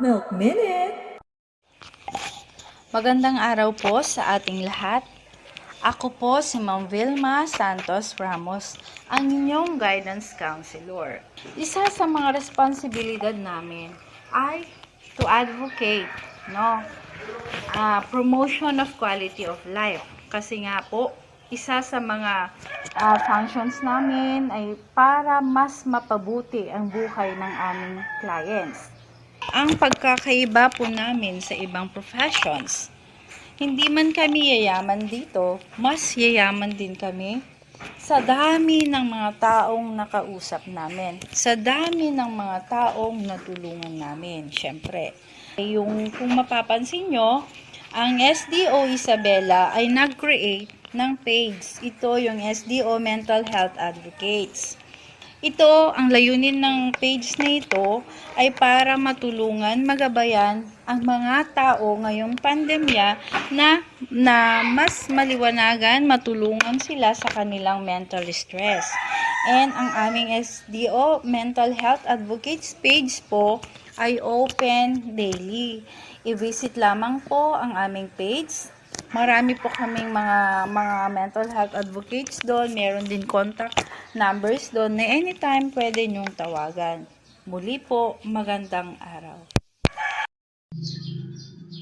Milk Minute! Magandang araw po sa ating lahat. Ako po si Ma'am Vilma Santos Ramos, ang inyong guidance counselor. Isa sa mga responsibilidad namin ay to advocate, promotion of quality of life. Kasi nga po, isa sa mga functions namin ay para mas mapabuti ang buhay ng aming clients. Ang pagkakaiba po namin sa ibang professions, hindi man kami yayaman dito, mas yayaman din kami sa dami ng mga taong nakausap namin, sa dami ng mga taong natulungan namin. Siyempre, kung mapapansin nyo, ang SDO Isabela ay nag-create ng page. Ito yung SDO Mental Health Advocates. Ito, ang layunin ng page na ito ay para matulungan, magabayan ang mga tao ngayong pandemya na mas maliwanagan, matulungan sila sa kanilang mental stress. And ang aming SDO Mental Health Advocates page po ay open daily. I-visit lamang po ang aming page. Marami po kaming mga mental health advocates doon. Meron din contact numbers doon na anytime pwede nyong tawagan. Muli po, magandang araw.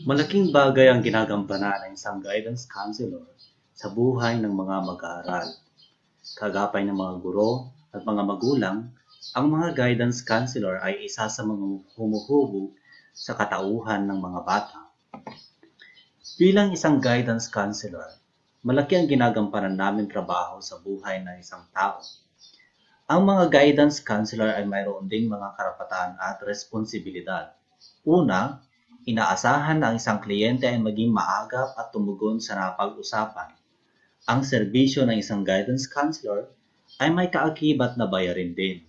Malaking bagay ang ginagampanan ng isang guidance counselor sa buhay ng mga mag-aaral. Kagapay ng mga guro at mga magulang, ang mga guidance counselor ay isa sa mga humuhubog sa katauhan ng mga bata. Bilang isang guidance counselor, malaki ang ginagampanan namin trabaho sa buhay ng isang tao. Ang mga guidance counselor ay mayroon ding mga karapatan at responsibilidad. Una, inaasahan na ang isang kliyente ay maging maagap at tumugon sa napag-usapan. Ang serbisyo ng isang guidance counselor ay may kaakibat na bayarin din.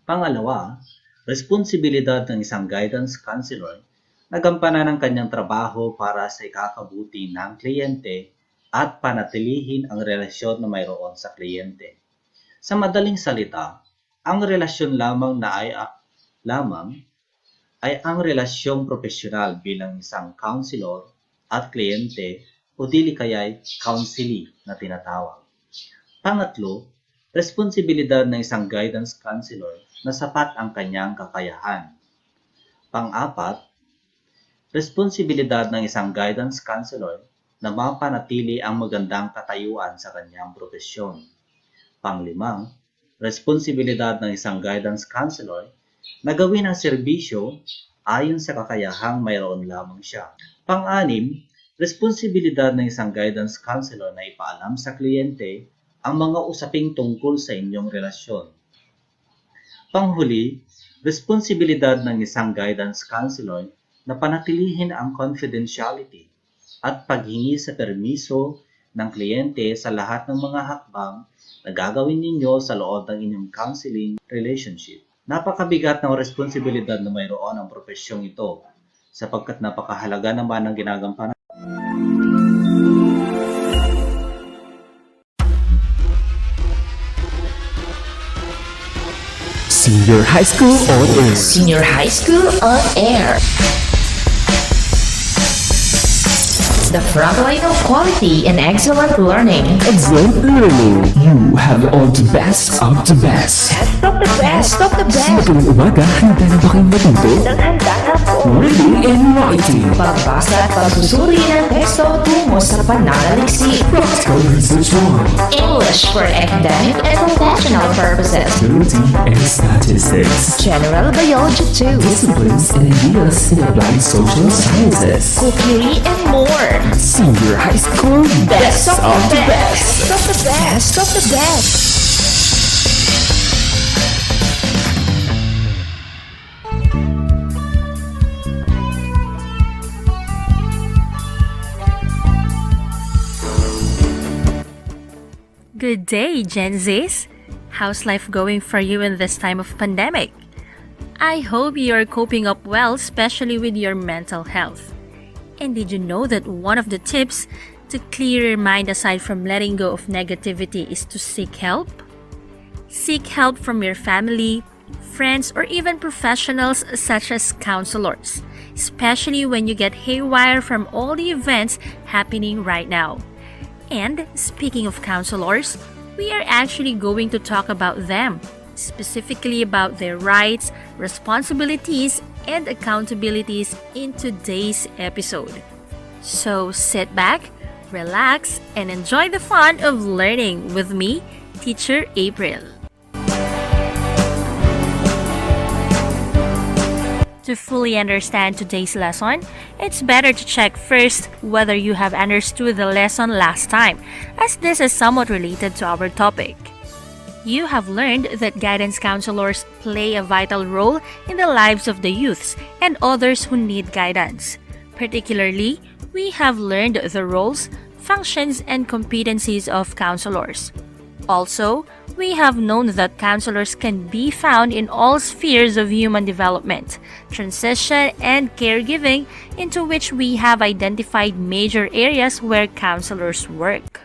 Pangalawa, responsibilidad ng isang guidance counselor na gampanan ang kanyang trabaho para sa ikakabuti ng kliyente at panatilihin ang relasyon na mayroon sa kliyente. Sa madaling salita, ang relasyon lamang ay ang relasyong profesional bilang isang counselor at kliyente o dili kaya'y counselee na tinatawag. Pangatlo, responsibilidad ng isang guidance counselor na sapat ang kanyang kakayahan. Pang-apat, responsibilidad ng isang guidance counselor na mapanatili ang magandang katayuan sa kanyang profesyon. Pang-limang, responsibilidad ng isang guidance counselor na gawin ang serbisyo ayon sa kakayahang mayroon lamang siya. Pang-anim, responsibilidad ng isang guidance counselor na ipaalam sa kliyente ang mga usaping tungkol sa inyong relasyon. Panghuli, responsibilidad ng isang guidance counselor na panatilihin ang confidentiality at paghingi sa permiso ng kliyente sa lahat ng mga hakbang na gagawin ninyo sa loob ng inyong counseling relationship. Napakabigat ng responsibilidad na mayroon ang profesyong ito sapagkat napakahalaga naman ang ginagampanan. Senior High School on Air. Senior High School on Air. The front line of quality and excellent learning. Excellent learning. You have all the best of the best. Best of the best of the best. Magandang umaga, handa na ba kayong matuto? Handa na po. Reading and writing. Pagbasa at pagsusuri ng teksto tungo sa pananaliksik. Practical research work. English for academic and professional purposes. Ability and statistics. General biology too. Disciplines and ideas in applied social sciences. Cookery and more. Senior High School, best of the best. Best of the best of the best. Good day, Gen Zs! How's life going for you in this time of pandemic? I hope you are coping up well, especially with your mental health. And did you know that one of the tips to clear your mind aside from letting go of negativity is to seek help? Seek help from your family, friends, or even professionals such as counselors, especially when you get haywire from all the events happening right now. And speaking of counselors, we are actually going to talk about them, specifically about their rights, responsibilities, and accountabilities in today's episode. So sit back, relax, and enjoy the fun of learning with me, Teacher April. To fully understand today's lesson, it's better to check first whether you have understood the lesson last time, as this is somewhat related to our topic. You have learned that guidance counselors play a vital role in the lives of the youths and others who need guidance. Particularly, we have learned the roles, functions, and competencies of counselors. Also, we have known that counselors can be found in all spheres of human development, transition, and caregiving, into which we have identified major areas where counselors work.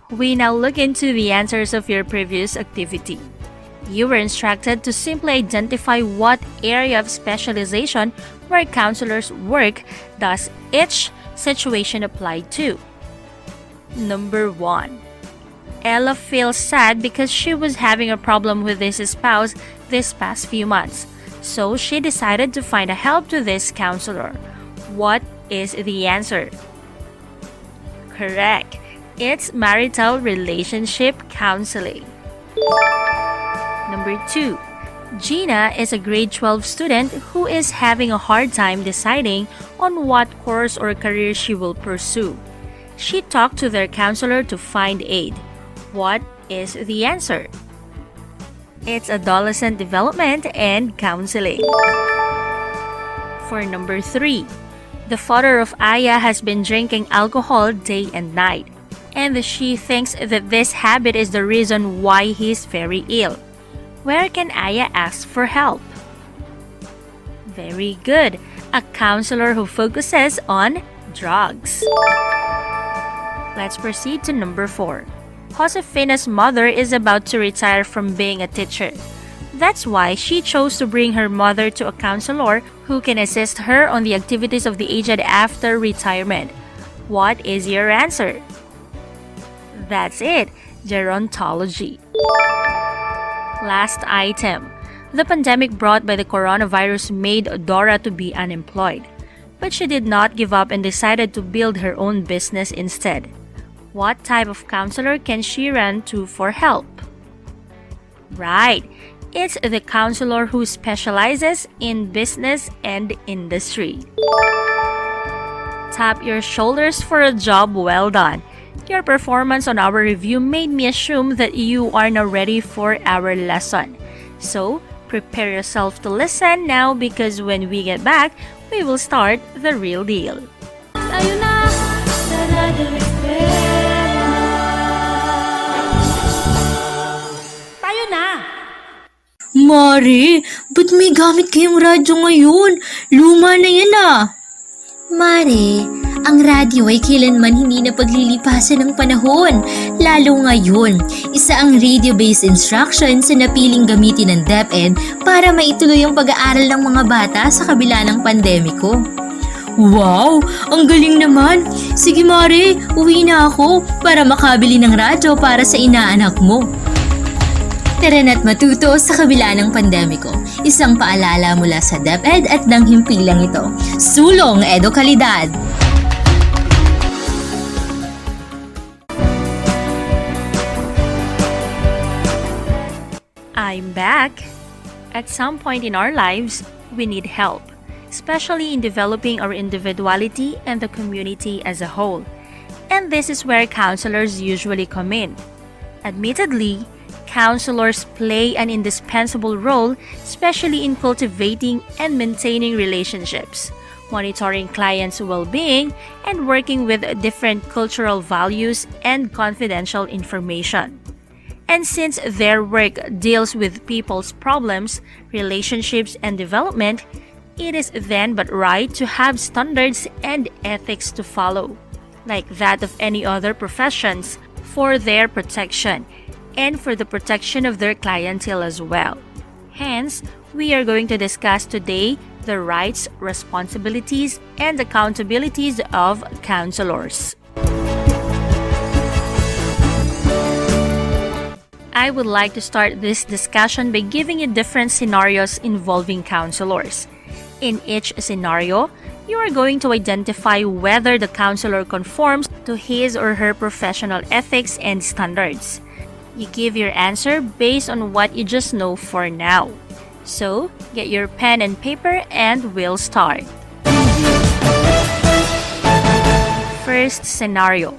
We now look into the answers of your previous activity. You were instructed to simply identify what area of specialization where counselors work does each situation apply to. Number 1. Ella feels sad because she was having a problem with his spouse this past few months, so she decided to find a help to this counselor. What is the answer? Correct. It's marital relationship counseling. Number 2. Gina is a grade 12 student who is having a hard time deciding on what course or career she will pursue. She talked to their counselor to find aid. What is the answer? It's adolescent development and counseling. For number 3, the father of Aya has been drinking alcohol day and night, and she thinks that this habit is the reason why he's very ill. Where can Aya ask for help? Very good. A counselor who focuses on drugs. Let's proceed to number 4. Josefina's mother is about to retire from being a teacher. That's why she chose to bring her mother to a counselor who can assist her on the activities of the aged after retirement. What is your answer? That's it, gerontology. Last item. The pandemic brought by the coronavirus made Dora to be unemployed, but she did not give up and decided to build her own business instead. What type of counselor can she run to for help? Right, it's the counselor who specializes in business and industry. Tap your shoulders for a job well done. Your performance on our review made me assume that you are now ready for our lesson. So, prepare yourself to listen now because when we get back, we will start the real deal. Tayo na sa Radyo Eskwela. Tayo na! Mari, ba't may gamit kayong radyo ngayon? Luma na yan ah! Mare, ang radyo ay kailanman hindi na paglilipasan ng panahon, lalo ngayon. Isa ang radio-based instruction sa napiling gamitin ng DepEd para maituloy ang pag-aaral ng mga bata sa kabila ng pandemiko. Wow! Ang galing naman! Sige Mari, uwi na ako para makabili ng radyo para sa inaanak mo. Tara na't matuto sa kabila ng pandemiko. Isang paalala mula sa DepEd at ng himpilang ito. Sulong Edukalidad! I'm back. At some point in our lives, we need help, especially in developing our individuality and the community as a whole. And this is where counselors usually come in. Admittedly, counselors play an indispensable role, especially in cultivating and maintaining relationships, monitoring clients' well-being, and working with different cultural values and confidential information. And since their work deals with people's problems, relationships, and development, it is then but right to have standards and ethics to follow, like that of any other professions, for their protection. and for the protection of their clientele as well. Hence, we are going to discuss today the rights, responsibilities, and accountabilities of counselors. I would like to start this discussion by giving you different scenarios involving counselors. In each scenario, you are going to identify whether the counselor conforms to his or her professional ethics and standards. You give your answer based on what you just know for now. So, get your pen and paper and we'll start. First scenario.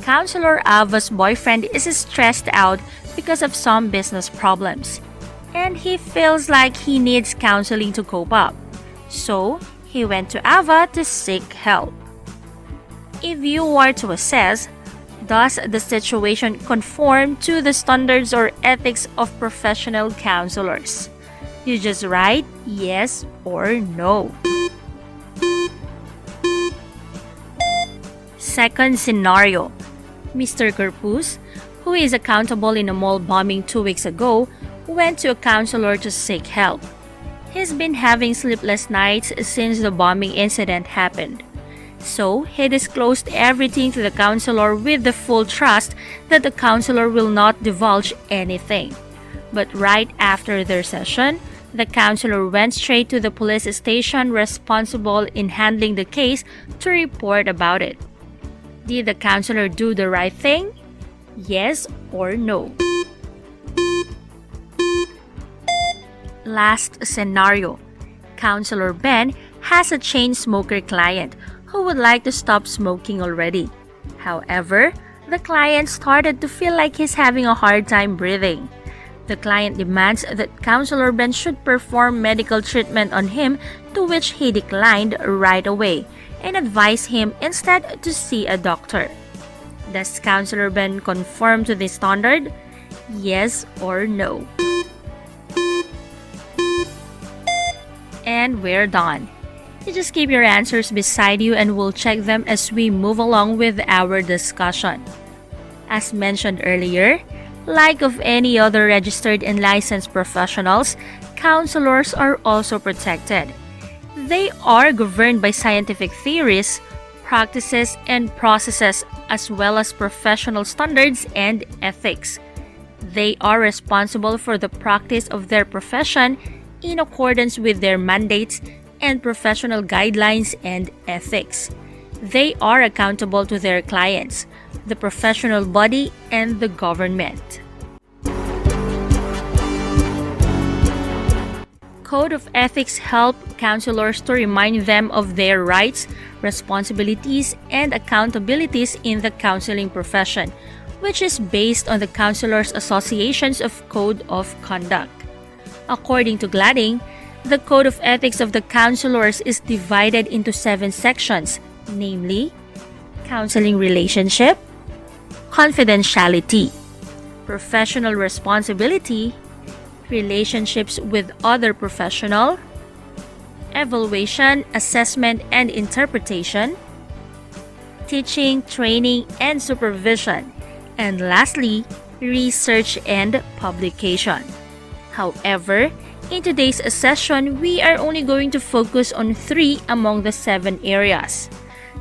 Counselor Ava's boyfriend is stressed out because of some business problems, and he feels like he needs counseling to cope up. So, he went to Ava to seek help. If you were to assess, does the situation conform to the standards or ethics of professional counselors? You just write yes or no. Second scenario. Mr. Corpus, who is accountable in a mall bombing 2 weeks ago, went to a counselor to seek help. He's been having sleepless nights since the bombing incident happened. So, he disclosed everything to the counselor with the full trust that the counselor will not divulge anything. But right after their session, the counselor went straight to the police station responsible in handling the case to report about it. Did the counselor do the right thing? Yes or no? Last scenario. Counselor Ben has a chain smoker client who would like to stop smoking already. However, the client started to feel like he's having a hard time breathing. The client demands that Counselor Ben should perform medical treatment on him, to which he declined right away and advised him instead to see a doctor. Does Counselor Ben conform to this standard? Yes or no? And we're done. You just keep your answers beside you and we'll check them as we move along with our discussion. As mentioned earlier, like of any other registered and licensed professionals, counselors are also protected. They are governed by scientific theories, practices, and processes, as well as professional standards and ethics. They are responsible for the practice of their profession in accordance with their mandates and professional guidelines and ethics. They are accountable to their clients, the professional body, and the government. Code of ethics help counselors to remind them of their rights, responsibilities, and accountabilities in the counseling profession, which is based on the Counselors Association's of Code of Conduct. According to Gladding, the Code of Ethics of the Counselors is divided into 7 sections, namely, counseling relationship, confidentiality, professional responsibility, relationships with other professional, evaluation, assessment, and interpretation, teaching, training, and supervision, and lastly, research and publication. However, in today's session, we are only going to focus on 3 among the 7 areas: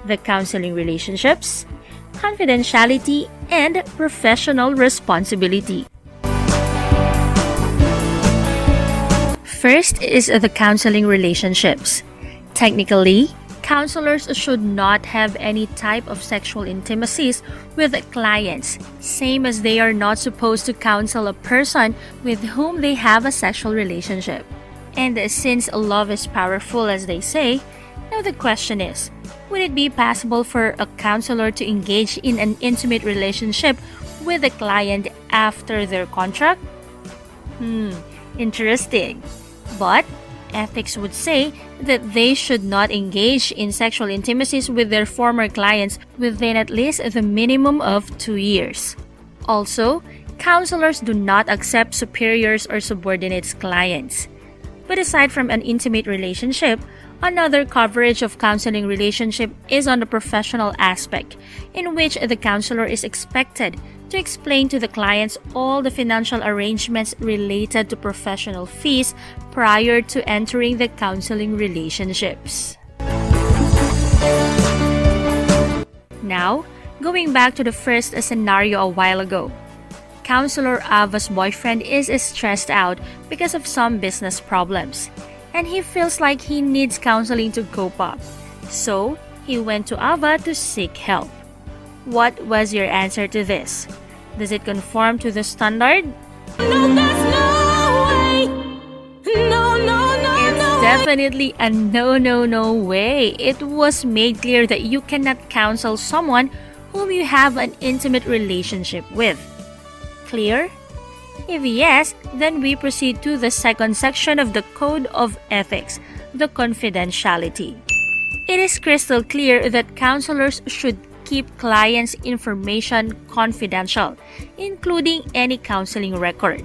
the counseling relationships, confidentiality, and professional responsibility. First is the counseling relationships. Technically, counselors should not have any type of sexual intimacies with clients, same as they are not supposed to counsel a person with whom they have a sexual relationship. And since love is powerful, as they say, now the question is, would it be possible for a counselor to engage in an intimate relationship with a client after their contract? Interesting. But ethics would say that they should not engage in sexual intimacies with their former clients within at least the minimum of 2 years. Also, counselors do not accept superiors or subordinates clients. But aside from an intimate relationship, another coverage of counseling relationship is on the professional aspect, in which the counselor is expected to explain to the clients all the financial arrangements related to professional fees prior to entering the counseling relationships. Now, going back to the first scenario a while ago. Counselor Ava's boyfriend is stressed out because of some business problems, and he feels like he needs counseling to cope up. So, he went to Ava to seek help. What was your answer to this? Does it conform to the standard? No, there's no way. No, no, no, It's no. definitely a no way. It was made clear that you cannot counsel someone whom you have an intimate relationship with. Clear? If yes, then we proceed to the second section of the Code of Ethics, the confidentiality. It is crystal clear that counselors should keep clients' information confidential, including any counseling record.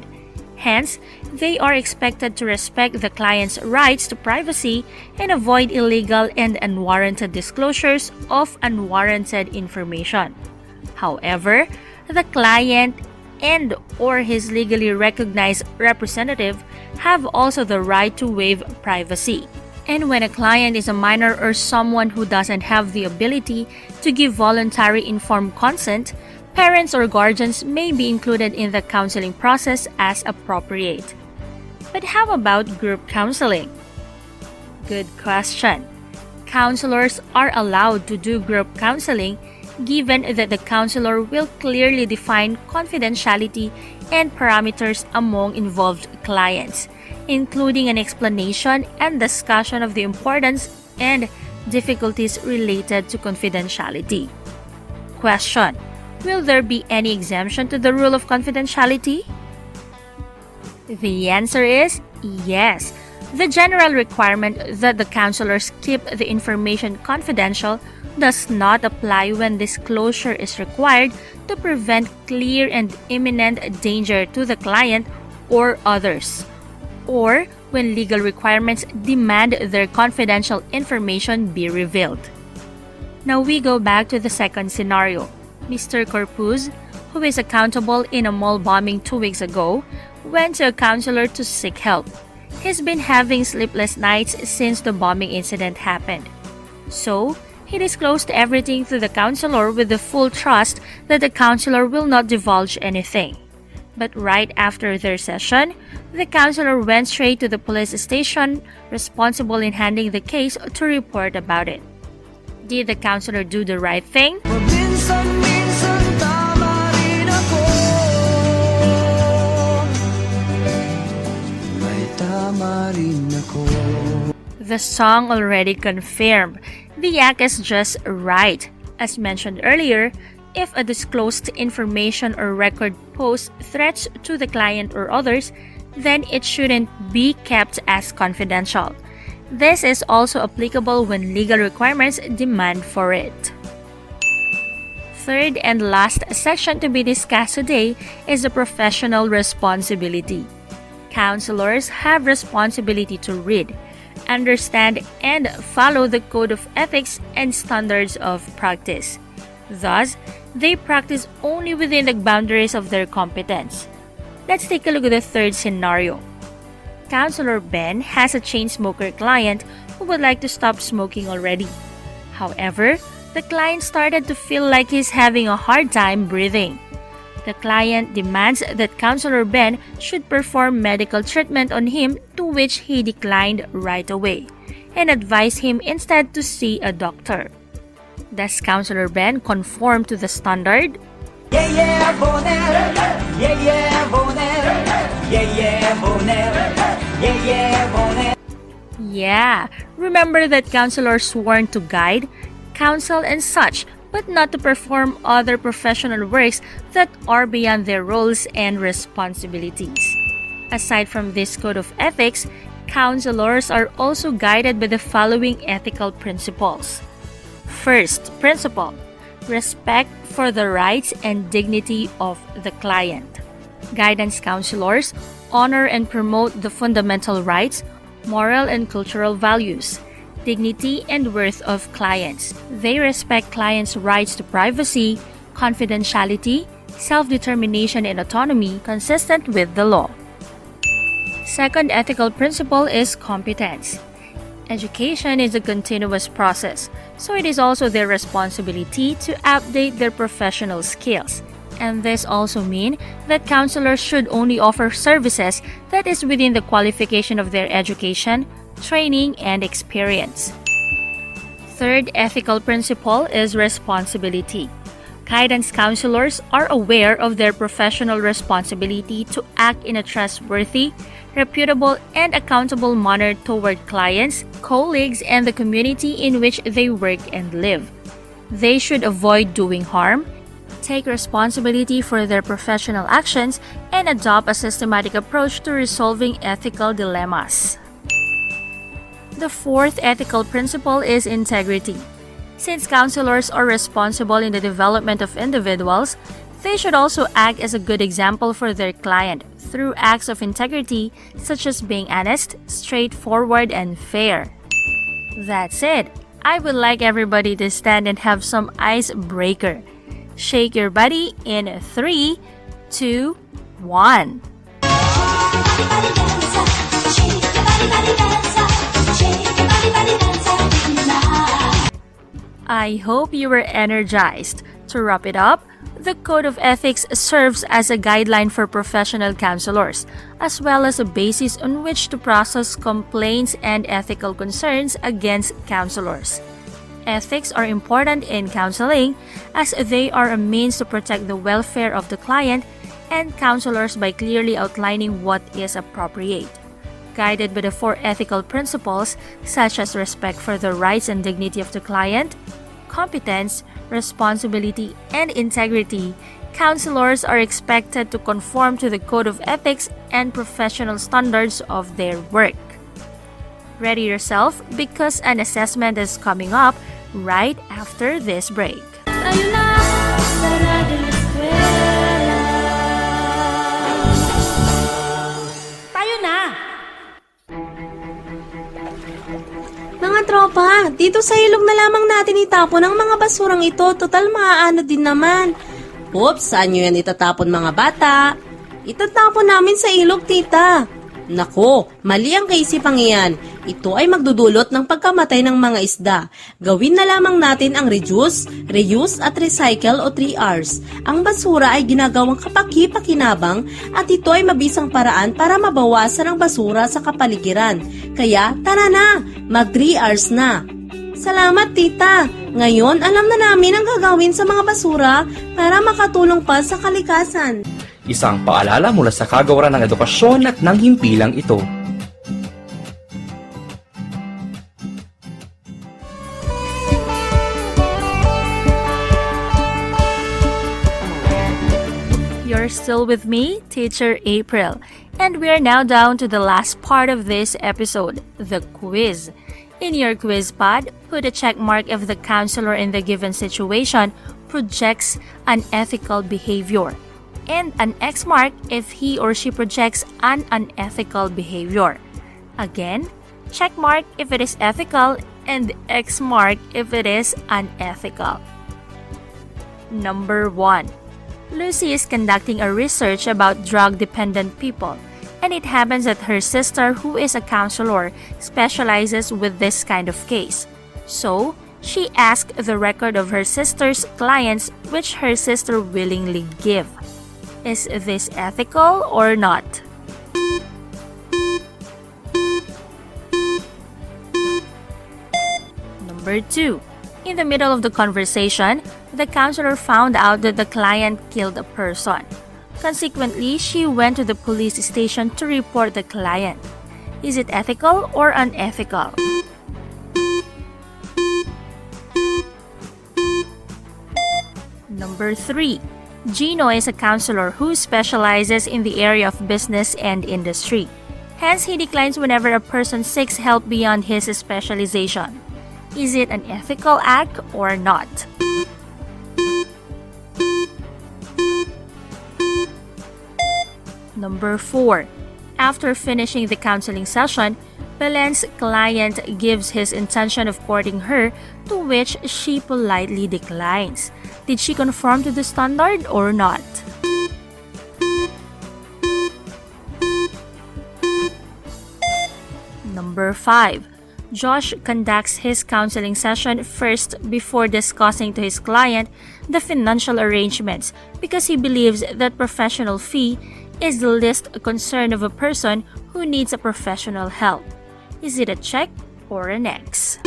Hence, they are expected to respect the client's rights to privacy and avoid illegal and unwarranted disclosures of unwarranted information. However, the client and/or his legally recognized representative have also the right to waive privacy. And when a client is a minor or someone who doesn't have the ability to give voluntary informed consent, parents or guardians may be included in the counseling process as appropriate. But how about group counseling? Good question. Counselors are allowed to do group counseling given that the counselor will clearly define confidentiality and parameters among involved clients, including an explanation and discussion of the importance and difficulties related to confidentiality. Question: will there be any exemption to the rule of confidentiality? The answer is yes. The general requirement that the counselors keep the information confidential does not apply when disclosure is required to prevent clear and imminent danger to the client or others, or when legal requirements demand their confidential information be revealed. Now we go back to the second scenario. Mr. Corpuz, who is accountable in a mall bombing 2 weeks ago, went to a counselor to seek help. He's been having sleepless nights since the bombing incident happened. So, he disclosed everything to the counselor with the full trust that the counselor will not divulge anything. But right after their session, the counselor went straight to the police station responsible in handling the case to report about it. Did the counselor do the right thing? Minsan tama rin ako. May tama rin ako. The song already confirmed. The act is just right. As mentioned earlier, if a disclosed information or record poses threats to the client or others, then it shouldn't be kept as confidential. This is also applicable when legal requirements demand for it. Third and last section to be discussed today is the professional responsibility. Counselors have responsibility to read, understand, and follow the code of ethics and standards of practice. Thus, they practice only within the boundaries of their competence. Let's take a look at the third scenario. Counselor Ben has a chain smoker client who would like to stop smoking already. However, the client started to feel like he's having a hard time breathing. The client demands that Counselor Ben should perform medical treatment on him, to which he declined right away and advised him instead to see a doctor. Does Counselor Ben conform to the standard? Yeah, yeah, boner. Yeah, yeah, boner. Yeah, yeah, boner. Yeah, yeah, boner. Yeah, remember that counselors sworn to guide, counsel, and such, but not to perform other professional works that are beyond their roles and responsibilities. Aside from this code of ethics, counselors are also guided by the following ethical principles. First principle: respect for the rights and dignity of the client. Guidance counselors honor and promote the fundamental rights, moral and cultural values, dignity and worth of clients. They respect clients' rights to privacy, confidentiality, self-determination and autonomy consistent with the law. Second ethical principle is competence. Education is a continuous process, so it is also their responsibility to update their professional skills. And this also means that counselors should only offer services that is within the qualification of their education, training, and experience. Third ethical principle is responsibility. Guidance counselors are aware of their professional responsibility to act in a trustworthy, reputable, and accountable manner toward clients, colleagues, and the community in which they work and live. They should avoid doing harm, take responsibility for their professional actions, and adopt a systematic approach to resolving ethical dilemmas. The fourth ethical principle is integrity. Since counselors are responsible in the development of individuals, they should also act as a good example for their client through acts of integrity such as being honest, straightforward, and fair. That's it. I would like everybody to stand and have some icebreaker. Shake your body in 3, 2, 1. I hope you were energized. To wrap it up, the Code of Ethics serves as a guideline for professional counselors, as well as a basis on which to process complaints and ethical concerns against counselors. Ethics are important in counseling as they are a means to protect the welfare of the client and counselors by clearly outlining what is appropriate. Guided by the 4 ethical principles such as respect for the rights and dignity of the client, competence, responsibility, and integrity, counselors are expected to conform to the Code of Ethics and professional standards of their work. Ready yourself because an assessment is coming up right after this break. Tayo na sa Radyo Eskwela. Tayo na! Mga tropa, dito sa ilog na lamang natin itapon ang mga basurang ito. Total maaano din naman. Oops, saan nyo yan itatapon mga bata? Itatapon namin sa ilog, tita. Nako, mali ang kaisipang iyan. Ito ay magdudulot ng pagkamatay ng mga isda. Gawin na lamang natin ang reduce, reuse at recycle o 3Rs. Ang basura ay ginagawang kapaki-pakinabang at ito ay mabisang paraan para mabawasan ang basura sa kapaligiran. Kaya tara na, mag 3Rs na. Salamat tita! Ngayon alam na namin ang gagawin sa mga basura para makatulong pa sa kalikasan. Isang paalala mula sa kagawaran ng edukasyon at ng himpilang ito. You're still with me, Teacher April, and we are now down to the last part of this episode, the quiz. In your quiz pod, put a check mark if the counselor in the given situation projects unethical behavior, and an X mark if he or she projects an unethical behavior. Again, check mark if it is ethical and X mark if it is unethical. Number 1. Lucy is conducting a research about drug-dependent people, and it happens that her sister, who is a counselor, specializes with this kind of case. So, she asked the record of her sister's clients, which her sister willingly gave. Is this ethical or not? Number 2. In the middle of the conversation, the counselor found out that the client killed a person. Consequently, she went to the police station to report the client. Is it ethical or unethical? Number 3. Gino is a counselor who specializes in the area of business and industry. Hence, he declines whenever a person seeks help beyond his specialization. Is it an ethical act or not? Number 4. After finishing the counseling session, Belen's client gives his intention of courting her, to which she politely declines. Did she conform to the standard or not? Number 5. Josh conducts his counseling session first before discussing to his client the financial arrangements because he believes that professional fee is the least concern of a person who needs a professional help. Is it a check or an X?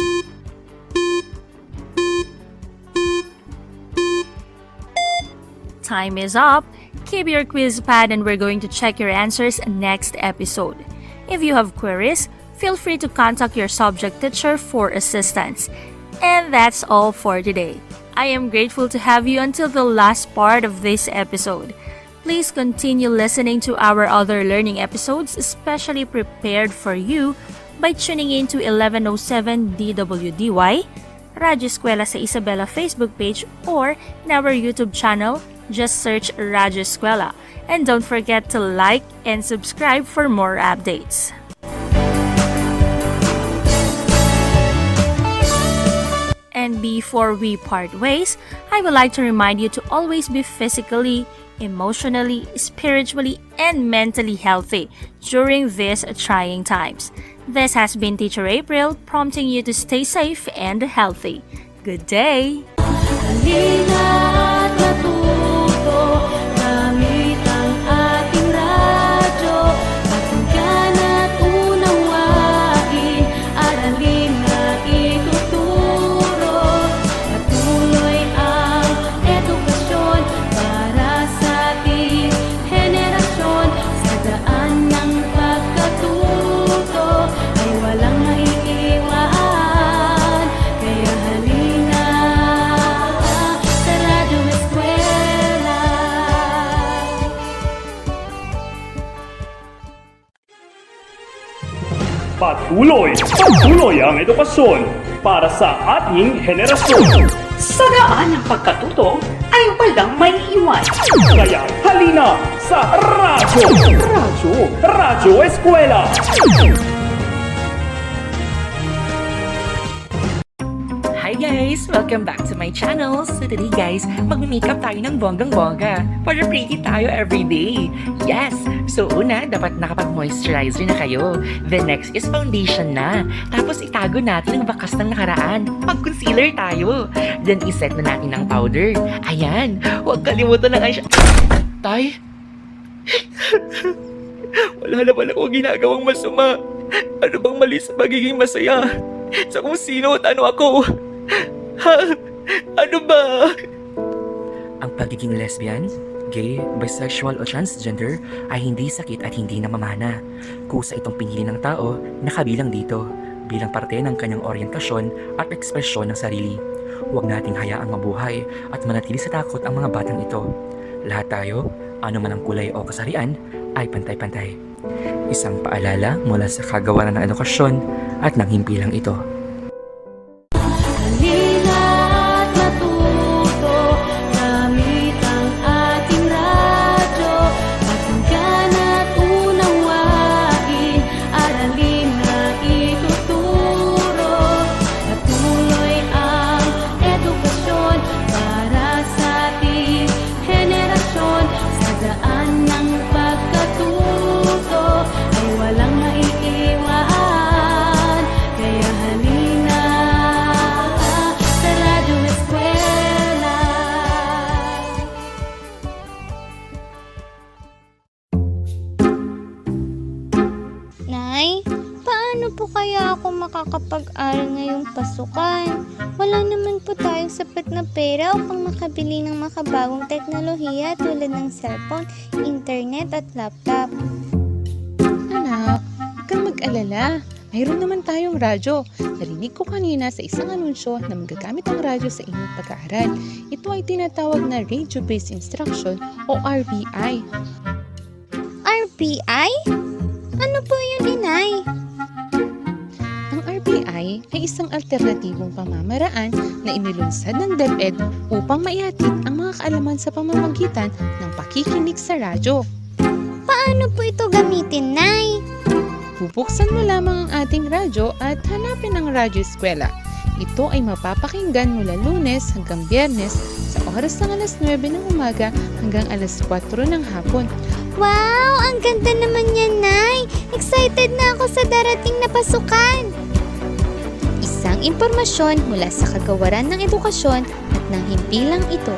Time is up. Keep your quiz pad and we're going to check your answers next episode. If you have queries, feel free to contact your subject teacher for assistance. And that's all for today. I am grateful to have you until the last part of this episode. Please continue listening to our other learning episodes, especially prepared for you by tuning in to 1107 DWDY, Radyo Eskwela sa Isabela Facebook page, or in our YouTube channel. Just search Radyo Eskwela. And don't forget to like and subscribe for more updates. And before we part ways, I would like to remind you to always be physically, emotionally, spiritually, and mentally healthy during these trying times. This has been Teacher April, prompting you to stay safe and healthy. Good day! Halina't matuto, gamit ang ating radyo. Pakinggan at unawain, aralin na ituturo. Patuloy ang edukasyon para sa ating henerasyon. Sa daan ng pagkatuto ay walang maiiwan. Kaya halina sa Radyo Eskwela. Patuloy ang edukasyon para sa ating henerasyon. Sa daan ng pagkatuto ay walang may iwan. Kaya halina sa Radyo Eskwela. Hi guys! Welcome back to my channel. So today guys, mag-makeup tayo ng bonggang-bongga para pretty tayo everyday. Yes! So una, dapat nakapag-moisturizer na kayo. The next is foundation na. Tapos itago natin ang bakas ng nakaraan. Mag-concealer tayo. Then iset na natin ang powder. Ayan! Huwag kalimutan ng eyeshadow. Tay? Wala naman ako ginagawang masama. Ano bang mali sa pagiging masaya? Sa kung sino at ano ako? Ha? Ano ba? Ang pagiging lesbian, gay, bisexual o transgender ay hindi sakit at hindi namamana. Kusa itong pinili ng tao na kabilang dito bilang parte ng kanyang oryentasyon at ekspresyon ng sarili. Huwag nating hayaang mabuhay at manatili sa takot ang mga batang ito. Lahat tayo, ano man ang kulay o kasarian, ay pantay-pantay. Isang paalala mula sa kagawaran ng edukasyon at ng himpilang ito. Halina't matuto, gamit ang ating radyo. Pakinggan at unawain, aralin na ituturo. Patuloy ang edukasyon para sa ating henerasyon. Sa daan ng pagkatuto ay walang maiiwan. Kaya halina sa Radyo Eskwela. Nay, paano po kaya ako makakapag-aral ngayong pasukan? Wala naman po tayong sapat na pera upang makabili ng makabagong teknolohiya tulad ng cellphone, internet at laptop. Anak, huwag kang mag-alala. Mayroon naman tayong radyo. Narinig ko kanina sa isang anunsyo na magagamit ang radyo sa inyong pag-aaral. Ito ay tinatawag na Radio-Based Instruction o RBI. RBI? Ano po yun, Inay? Ang RBI ay isang alternatibong pamamaraan na inilunsad ng DepEd upang maihatid ang mga kaalaman sa pamamagitan ng pakikinig sa radyo. Paano po ito gamitin, Nay? Bubuksan mo lamang ang ating radyo at hanapin ang Radyo Eskwela. Ito ay mapapakinggan mula Lunes hanggang Biyernes sa oras ng alas 9 ng umaga hanggang alas 4 ng hapon. Wow! Ang ganda naman yan, Nay! Excited na ako sa darating na pasukan! Isang impormasyon mula sa Kagawaran ng Edukasyon at nang hindi lang ito,